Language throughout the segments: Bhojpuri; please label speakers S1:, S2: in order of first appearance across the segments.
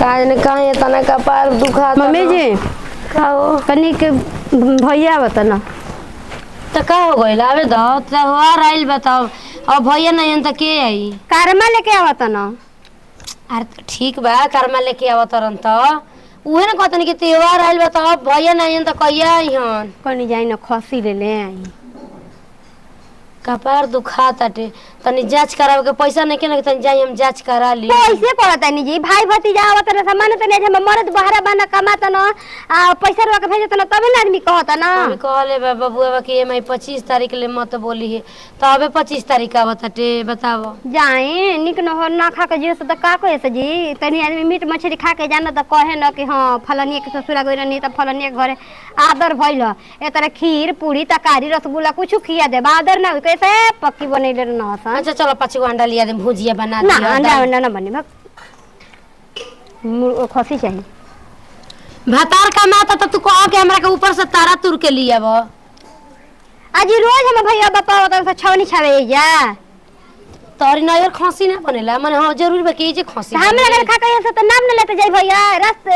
S1: काज ने कहीं तना का पार दुखा
S2: मम्मी जी
S1: खाओ
S2: कनी के भैया बता
S1: तो का हो गइल आवे दो त्योहार आइल बताओ अब भैया नहीं त के आई
S2: कारमा लेके आवत न।
S1: अरे ठीक बा कर्मा लेके आवत रन त उहे न कहतनी कि त्योहार आइल बताओ भैया नहीं त कहिया आइहन
S2: कनी जाई न खसी ले आई
S1: कपार दुखा ताटे तनी जांच करावे के पैसा नहीं के न तनी जाई हम जांच करा ली
S2: पैसे पड़ता नहीं जी भाई भतीजा आवत न सामान तने हम मरद बहरा बना कमात न आ पैसा रवा के भेजत न तबे न आदमी कहत न।
S1: हम कहले बबुआ के मैं 25 तारीख ले मत बोली है तो अबे 25 तारीख का बताटे बताओ
S2: जाए निक न हो ना खा के जे त का कहे से जी तनी आदमी मीट मछली खा के जाना त कहे न कि हां फलनिया के ससुरा गइल नहीं त फलनिया के घरे आदर भइल ए तरह खीर पूरी तरकारी रसगुल्ला कुछ खिया दे आदर ना कैसे पक्की बनैले न हसन।
S1: अच्छा चलो 5 गो अंडा लिया दे भुजिया बना
S2: ना
S1: दिया
S2: अंडा अंडा ना बने खसी चाहिए
S1: भातार का माता तो तू कह के हमरा के ऊपर से तारा तुर के लिया वो
S2: आज रोज हम भैया बापा होता छवनी छावे जा
S1: तोरी नयर खसी ना बनेला माने हां जरूर बा के जे खसी
S2: हमरा घर खा के से त नाम न लेते जाई भैया रात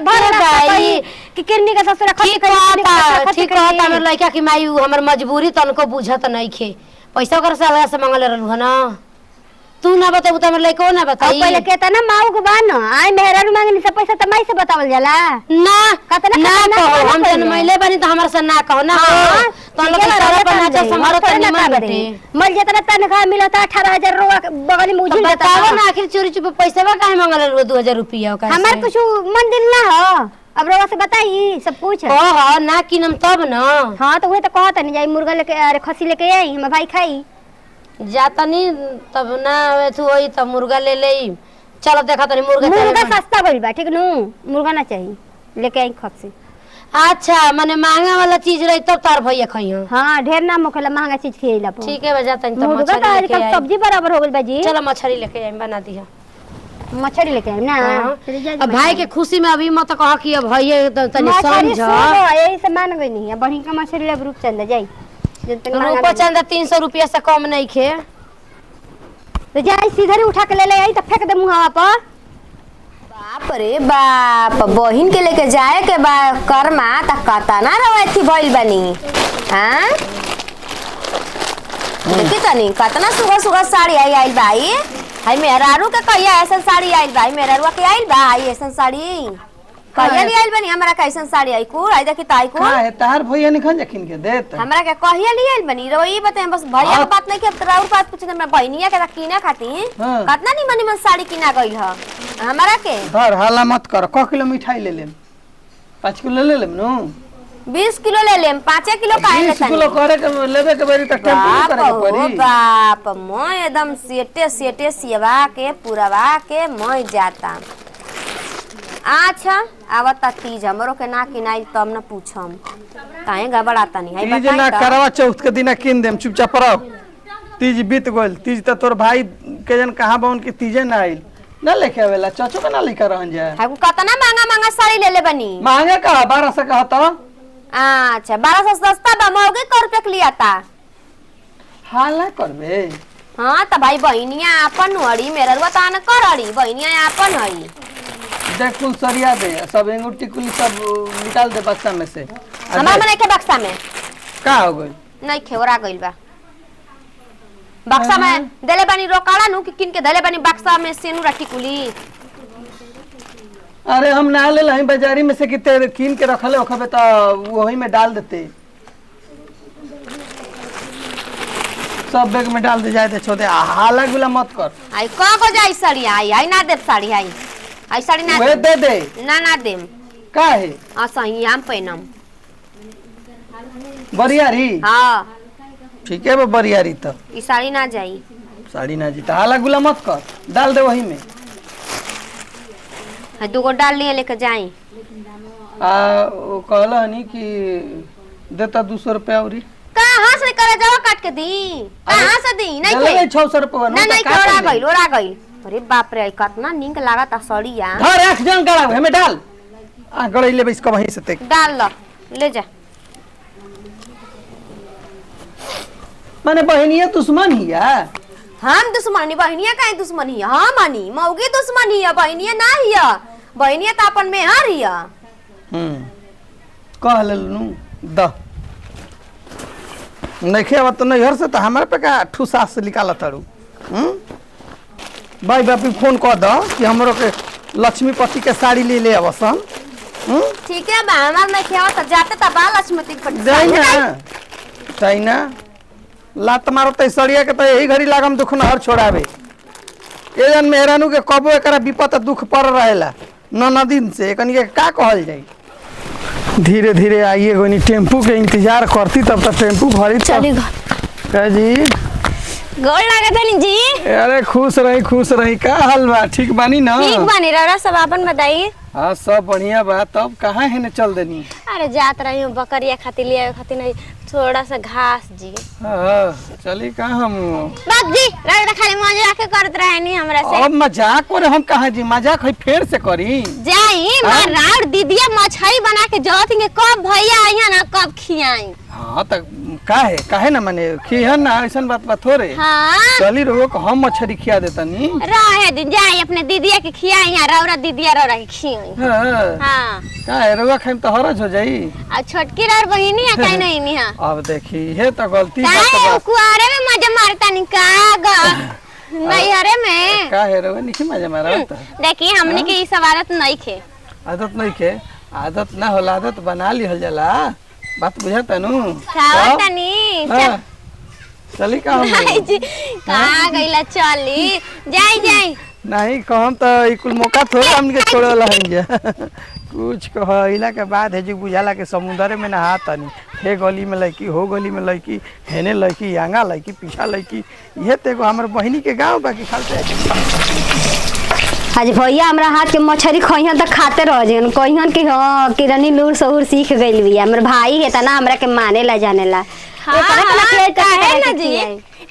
S2: भर गई कि किरनी का ससुरा खसी
S1: ठीक कहता हमर लइका की माई हमर मजबूरी तनको बुझत नहीं खे पैसा कर से अलग से मांगले रहलु है ना तू ना बताऊ त हमर लइको ना बताई
S2: पहले कहता ना माऊ को बान आई मेहरारू मांगनी से पैसा त माई से बतावल जाला
S1: ना
S2: कतना
S1: ना कहो हम जन मैले बनी त हमर से ना कहो ना तो लोग सारा बना के समारो त निमन बटे
S2: मल जेतना तनखा मिलता 18000 रुपया बगल में उजिल देता
S1: बताओ ना आखिर चोरी चुप पैसा बा काहे मांगले 2000 रुपया का
S2: हमर कुछ मन दिल ना हो अब रवा से बताई सब कुछ
S1: हां ना किनम तब ना
S2: हां तो वही तो कहत नहीं जाई मुर्गा लेके अरे खसी लेके आई हम भाई खाई
S1: जाता नहीं तब ना आवे तू वही तब मुर्गा ले लेई चलो देखा तनी मुर्गा
S2: सस्ता भइल बा ठीक नु मुर्गा ना चाहिए लेके आई खसी।
S1: अच्छा माने महंगा वाला चीज रही तब तार भैया खइयो
S2: हां ढेर ना मोखला महंगा चीज खियला पर
S1: ठीक है बजा तनी तो
S2: मुर्गा
S1: मछली लेके आई
S2: सब्जी बराबर हो गइल बा जी
S1: चलो मछली लेके आई बना दिया
S2: मछली लेके आई ना
S1: अब भाई के खुशी में अभी मत कह कि भैया तनी समझ
S2: यही से मान गई नहीं बढ़ी का मछली ले रूप चंदा जाई
S1: रूपा चंदा 300 रुपया से कम नहीं खे
S2: तो जाई सीधे उठा के ले ले आई तो फेंक दे मुहावा पर।
S3: बाप रे बाप बहिन के लेके जाए के बा कर्मा त कता ना रवैथी भइल बनी हां देखी तनी कतना सुगा सुगा साड़ी आइल भाई हाय मेहरारू के कहिया ऐसा साड़ी आइल भाई मेहरारू के आइल भाई ऐसा साड़ी कहिया ले आइल बनी हमरा कैसन साड़ी आई को आई देखी ताई को
S4: हां तार भैया निखन जखिन के देत
S3: हमरा के कहिया ले आइल बनी रोई बताए बस भैया के बात नहीं के तराउर बात पूछे मैं बहनिया के कीना खाती कितना निमन निमन साड़ी किना गइल ह हमरा के
S4: धर हाला मत कर क किलो मिठाई ले लेम 5 किलो ले लेम नु
S3: 20 किलो ले लेम 5 किलो काहे लेता
S4: 20 किलो करे के लेबे के बेरी त टेम्पू करे के पड़ी
S3: बाप मैं एकदम सेटे सेटे सियवा के पुरवा के मैं जाता। अच्छा आवता तीज हमरो के ना किनाई तब न पूछम काहे गबड़ाता नहीं है
S4: तीज ना करवा चौथ के दिन किन देम चुपचाप रहो तीज बीत गइल तीज त तोर भाई के जन कहां बा उनके तीजे ना आइल ना लेके आवेला चाचो के ना लेके रहन जाए
S3: है कतना महंगा महंगा साड़ी ले ले बनी
S4: महंगा का 1200 का तो
S3: अच्छा 1200 सस्ता बा मौगे कर रुपया के लिया था
S4: हाल ना करबे
S3: हां त भाई बहनिया अपन हड़ी मेरवा तान करड़ी बहनिया अपन हई
S4: देख कुल सरिया दे सब अंगूठी कुली सब निकाल दे बक्सा में से
S3: हमार में के बक्सा में
S4: का हो गइल
S3: नहीं खेवरा गइल बा बक्सा में देले बानी रोकाला नु कि किन के देले बानी बक्सा में सेनु रखी कुली
S4: अरे हम ना ले लही बाजारी में से कि तेरे कीन के रखले ओखबे त वही में डाल देते सब बैग में डाल दे जाए थे छोटे हाला गुला मत कर
S3: आई को जाई साड़ी आई ना देव साड़ी आई साड़ी ना
S4: वे दे दे
S3: ना देम
S4: का है
S3: असही हम पहनम
S4: बरियारी
S3: हां
S4: ठीक है बे बरियारी तो
S3: ई साड़ी ना जाई
S4: साड़ी ना जीता हाला गुला मत कर डाल दे वही में
S3: है दुगो डाल लिए लेके जाई
S4: वो कहला हनी कि देता 200 रुपया औरी
S3: कहां से करे जाओ काट के दी कहां से दी नहीं
S4: ले 600 रुपया
S3: नहीं ओरा गइल अरे बाप रे कितना नीक लागता सड़िया
S4: धर आंख जन गड़ा हमें डाल आ गड़ई ले इसको वहीं से ते
S3: डाल ले जा
S4: माने बहनिया दुश्मन ही है
S3: हम दुश्मनी बहनिया काहे दुश्मनी है हम मानी मौगी दुश्मनी है बहनिया ना हिया बहनिया तो अपन में आ रही है।
S4: कह लेलू द नहीं अब तो नैहर से तो हमारे पे का ठूसा से निकाल तारू। भाई बापी फोन कर दो कि हमरो के लक्ष्मीपति के साड़ी ले अवसन।
S3: ठीक है बा हमार नहीं खेवा तो जाते तो बा लक्ष्मीपति के
S4: जाई ना लात मारो तो सड़िया के तो यही घड़ी लागम दुख नहर छोड़ावे। ये जन मेहरानू के कबो एकरा विपत दुख पड़ रहेला न दिन से एकनी के का कहल जाई। धीरे धीरे आइए गोनी टेम्पू के इंतजार करती तब तक टेम्पू भरी
S2: चली
S4: का जी
S2: गोड़ लागत है जी।
S4: अरे खुश रही का हाल बा ठीक बानी ना?
S2: ठीक बानी रौरा सब अपन बताइए।
S4: हाँ सब बढ़िया बा। तब कहाँ है ने चल देनी?
S2: अरे जात रही हूँ बकरिया खातिर ले खातिर नहीं थोड़ा सा घास जी।
S4: हाँ चली कहाँ हम
S2: बाप जी रौरा खाली मजाक करत रहे नहीं हमरा से।
S4: अब मजाक करे हम कहाँ जी मजाक है फेर से करी
S2: जाई मार राउर दीदिया मछली बना के जोतिंगे कब भैया आइया ना कब खियाई।
S4: हाँ तक काहे ना माने खिहन ना ऐसा बात थोड़े।
S2: हाँ
S4: चली रहो को हम मछली खिया देतनी
S2: रहे दिन जाई अपने दीदिया के खियाई या रौरा दीदिया रौरा के खियाई। हाँ
S4: काहे रवा खाइम तो हरज हो जाई।
S2: आ छोटकी रौर बहिनी है काहे नहीं नी है।
S4: अब देखी है तो गलती
S2: काहे कुआरे में मजा मारता नी का नहीं हरे में
S4: काहे रवा नहीं मजा मारा
S2: देखी हमने के ई सब आदत नहीं खे।
S4: आदत नहीं के आदत ना होला आदत बना ली हल जाला बात बुझाता नु
S2: खाओ तनी
S4: चली का हम
S2: नहीं जी कहां गइला चली जाई
S4: नहीं कहम तो ई कुल मौका थोड़ा हमन के छोड़ला है कुछ कहइला के बाद है जो बुझाला के समुद्र में नहाता नहीं हे गली में लड़की हो गली में लड़की हेने लड़की आंगा लड़की पीछा लड़की ये तो एगो हमर बहिनी के गांव बाकी खालते
S2: आज भैया हमरा हाथ के मछली खइहन त खाते रह जन कहिहन कि हां किरनी लूर सहूर सीख गइल बिया हमर भाई है त ना हमरा के माने ला जाने ला।
S3: हाँ, काहे ना जी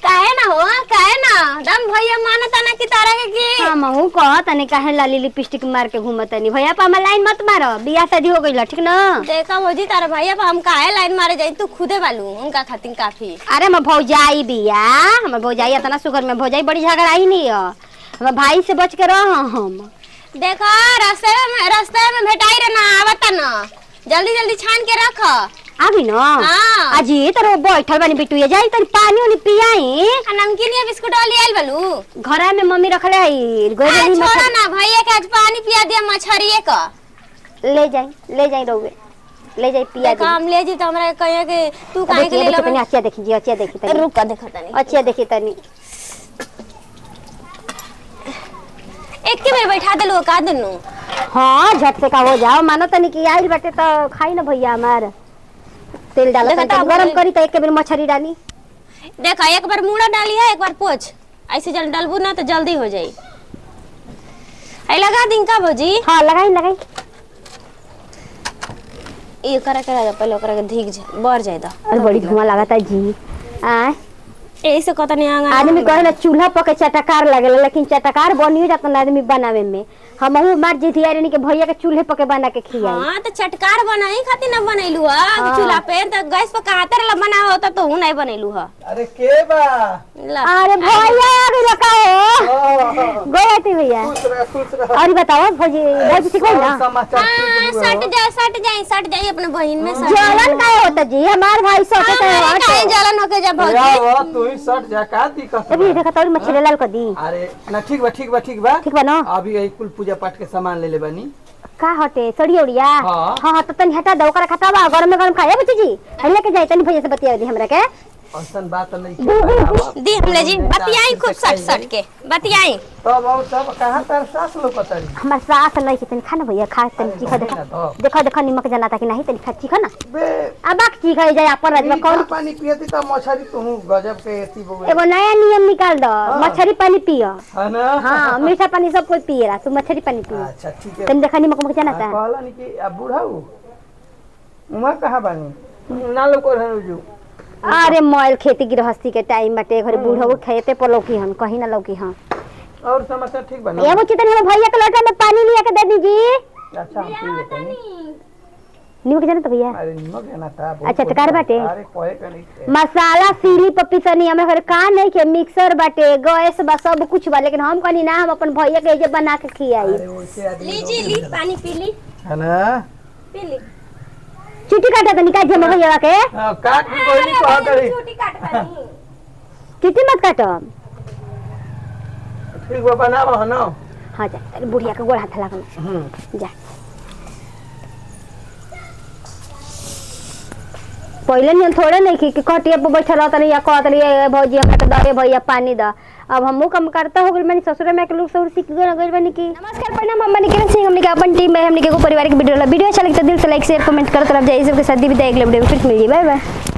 S3: काहे ना हो काहे ना दम भैया मानता ना कि तारा के की
S2: हां मऊ कह तने काहे लाली लिपस्टिक मार के घूमतनी भैया पा हम लाइन मत मारो बियाह शादी हो गइल ठीक ना।
S3: देखा भौजी तारा भैया पा हम काहे लाइन मारे जाई तू खुदे बालू उनका खातिर काफी।
S2: अरे हम भौजाई बिया हमर भौजाई इतना सुगर में भौजाई बड़ी झगड़ा आई नहीं है हमर भाई से बच के रह हम।
S3: देखो रास्ते में भेटाई रे ना आवता ना जल्दी छान के रख
S2: अभी ना
S3: हां
S2: अजी तोरो बैठल बानी बिटुया जाई तनी पानी उनी पियाई
S3: आ नमकीन या बिस्कुट वाली आइल बालू
S2: घर में मम्मी रखले है गोरेली में
S3: छोड़ा ना भैया के आज पानी पिया दिया मछरिए का
S2: ले जाई रोवे ले जाई पिया दे
S3: काम ले जी त हमरा कहे के तू काहे के ले लो
S2: तनी अच्छा देखी जी अच्छा देखी तनी
S3: रुक देखा तनी
S2: अच्छा देखी तनी
S3: एक के में बैठा देलू का देनु।
S2: हां झट से का हो जाओ मानो तनी कि आइल बाटे तो खाई ना भैया हमार तेल डाल के गरम करी त एक बेर मछली डाली।
S3: देखा एक बार मुड़ा डाली है एक बार पोछ ऐसे जल डालबू ना तो जल्दी हो जाई। आई लगा दिन का भौजी
S2: हां लगाई
S3: ये करा के पहले ओकरा के धीक जा बढ़ जाए दा।
S2: अरे बड़ी धुआं लागता जी आ
S3: ऐसे कत नहीं आंगा
S2: आदमी कहला चूल्हा पके चटकार लागेला लेकिन चटकार बनियो जात ना आदमी बनावे में हमहू मार जिथियारनी के भैया के चूल्हे पके बना के खियाई।
S3: हां तो चटकार बनाई खातिर ना बनैलू ह चूल्हा पे तो गैस पे कहातर ला बना होता तो हूं नहीं बनैलू ह।
S4: अरे के बा
S2: अरे भैया आ गइल का हो गोयती भैया
S4: खुश रह
S2: और बताओ भौजी ठीक है ना।
S4: समाचार
S3: सट जाई अपने बहन में सट
S2: जलन का होता जी हमार भाई सोचे तो
S3: काहे जलन होके जा भौजी
S4: यार तू ही सट जा का दिक्कत
S2: अभी देखा तो मछली लाल कर दी।
S4: अरे ना ठीक बा
S2: ठीक बा ना
S4: अभी यही कुल पूजा पाठ के सामान ले बानी
S2: का हटे सड़ी उड़िया
S4: हाँ।
S2: हां तो तनी हटा दो ओकरा खताबा गरम खाया बच्ची जी हल्ले के जाई तनी भैया से बतिया दी हमरा के
S4: ऐसन बात नहीं
S3: दी हमले जी बतियाई खूब सट के बतियाई
S4: तब कहां तर सास लोकतरी
S2: हमार सास नहीं कितनी खाना भैया खा तनी देखो निमक जलाता कि नहीं तनी खा चिखा ना
S4: बे
S2: अब की खाई जाए अपन राजमा कौन
S4: पानी पियती त मछरी तू गजब के एती बोले
S2: एगो नया नियम निकाल दो मछली पानी पियो
S4: है ना
S2: हां मीठा पानी सब कोई पिएला तू मछली पानी पियो।
S4: अच्छा ठीक है
S2: तनी देखा निमक मक जलाता
S4: कहला नहीं कि अब बूढ़ाऊ उमा कहां बानी ना लोग रहनु जो
S2: अरे मोल खेती गृहस्थी के टाइम बाटे घरे बूढ़ो खेते पर लौकी हन कहीं ना लौकी हन।
S4: और समाचार ठीक बना
S2: एगो चितन हम भैया के लोटा में पानी लिया के दे दीजिए।
S4: अच्छा हम पी लेते हैं
S2: नीमक जाना तो भैया
S4: अरे निमक है ना था
S2: अच्छा टकार बाटे
S4: अरे कोहे का नहीं थे।
S2: मसाला सीली पपीसनी हमरा घर का नहीं के मिक्सर बाटे गैस बा सब कुछ बा लेकिन हम कहनी ना हम अपन भैया के जे बना के खियाई
S4: अरे वैसे आदमी
S3: लीजिए ली पानी पी ली
S4: है ना
S3: पी ली
S2: चुटी काटा तो निकाल जे भैया के
S4: हां काट भी कोई नहीं कहा करी
S3: छोटी काट पानी
S2: चुटी मत काटो
S4: ठीक बा बनावा है ना
S2: हां जा तेरी बुढ़िया के गोड़ हाथ लागल जा पहले नियन थोड़े नहीं कि कटिया पे बैठा रहता नहीं या कहत रही भौजी हमरा के दे भैया पानी द अब हमहू कम करता हो गइल मानी ससुर में के लोग सब सीख गइल बानी की नमस्कार प्रणाम हम मानी किरण सिंह हमनी के अपन टीम में हमनी के पारिवारिक वीडियो अच्छा लगे तो दिल से लाइक शेयर कमेंट करत रह जाइए सबके साथ दी विदाई अगले वीडियो में फिर मिलिए बाय बाय।